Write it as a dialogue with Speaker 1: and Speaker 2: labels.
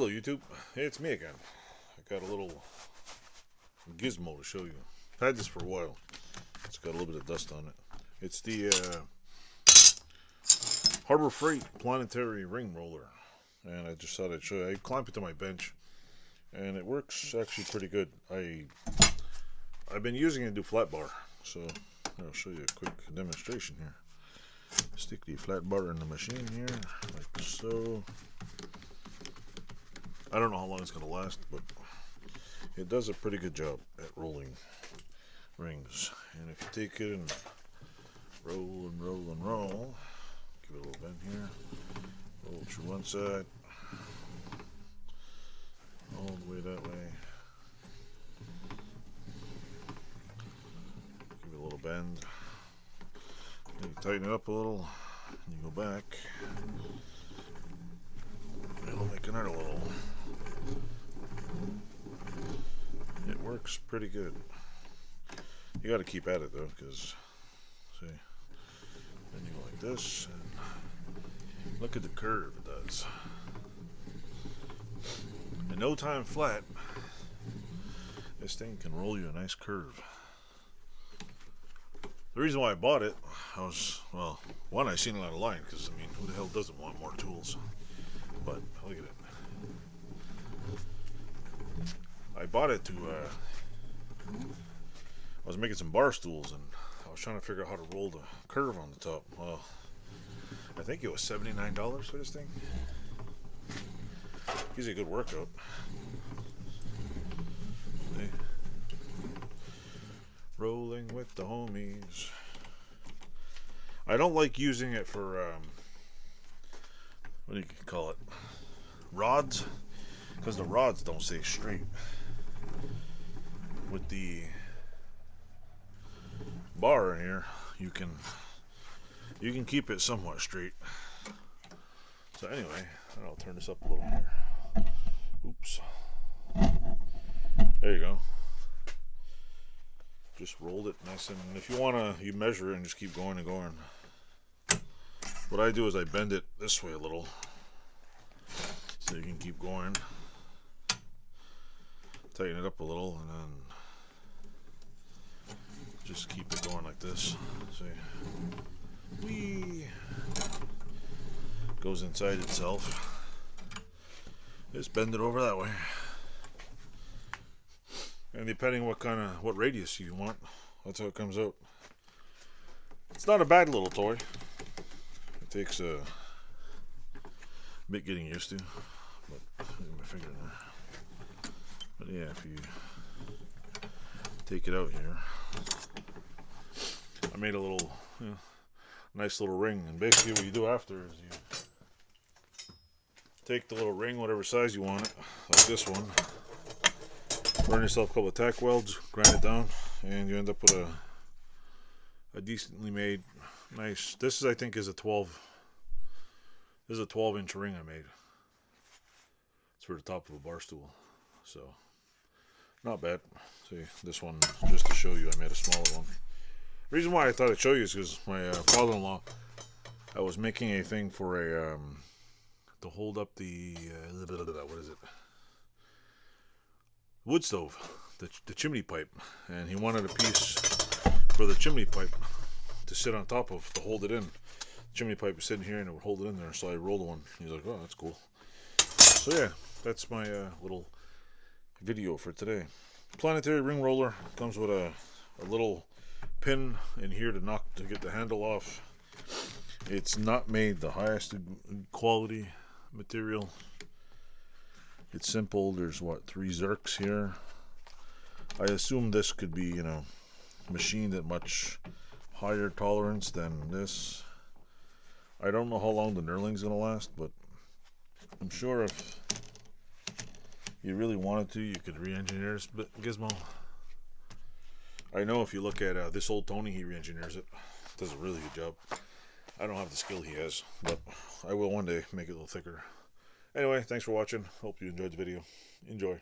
Speaker 1: Hello YouTube, hey, it's me again. I got a little gizmo to show you. I've had this for a while. It's got a little bit of dust on it. It's the Harbor Freight Planetary ring roller, and I just thought I'd show you. I clamp it to my bench, and it works actually pretty good. I've been using it to do flat bar, so I'll show you a quick demonstration here. Stick the flat bar in the machine here, like so. I don't know how long it's going to last, but it does a pretty good job at rolling rings. And if you take it and roll and roll and roll, give it a little bend here, roll through one side, all the way that way, give it a little bend, then you tighten it up a little, and you go back, it'll make another little. It works pretty good. You got to keep at it though, because see, then you go like this, and look at the curve it does. In no time flat, this thing can roll you a nice curve. The reason why I bought it, one, I seen it online, because I mean, who the hell doesn't want more tools? But look at it. I bought it to, I was making some bar stools, and I was trying to figure out how to roll the curve on the top. Well, I think it was $79 for this thing. Gives you a good workout. See? Rolling with the homies. I don't like using it for, what do you call it? Rods? Because the rods don't stay straight. With the bar in here, you can keep it somewhat straight. So anyway, I'll turn this up a little here. Oops. There you go. Just rolled it nice, and if you wanna, you measure it and just keep going and going. What I do is I bend it this way a little, so you can keep going. Tighten it up a little, and then just keep it going like this. See, whee, goes inside itself. Just bend it over that way, and depending what radius you want, that's how it comes out. It's not a bad little toy. It takes a bit getting used to, but my finger in there. But yeah, if you take it out here, I made a little, nice little ring. And basically what you do after is you take the little ring, whatever size you want it, like this one, burn yourself a couple of tack welds, grind it down, and you end up with a decently made, nice, this is, I think, is a 12-inch ring I made. It's for the top of a bar stool. So, not bad. See, this one, just to show you, I made a smaller one. The reason why I thought I'd show you is because my father-in-law, I was making a thing for a, to hold up the, what is it? Wood stove, the chimney pipe. And he wanted a piece for the chimney pipe to sit on top of, to hold it in. The chimney pipe was sitting here and it would hold it in there, so I rolled one. He's like, oh, that's cool. So yeah, that's my little video for today. Planetary ring roller comes with a little pin in here to get the handle off. It's not made the highest quality material. It's simple. There's 3 zerks here. I assume this could be, machined at much higher tolerance than this. I don't know how long the knurling's gonna last, but I'm sure if you really wanted to, you could re-engineer this gizmo. I know if you look at this old Tony, he re-engineers it. Does a really good job. I don't have the skill he has, but I will one day make it a little thicker. Anyway, thanks for watching. Hope you enjoyed the video. Enjoy.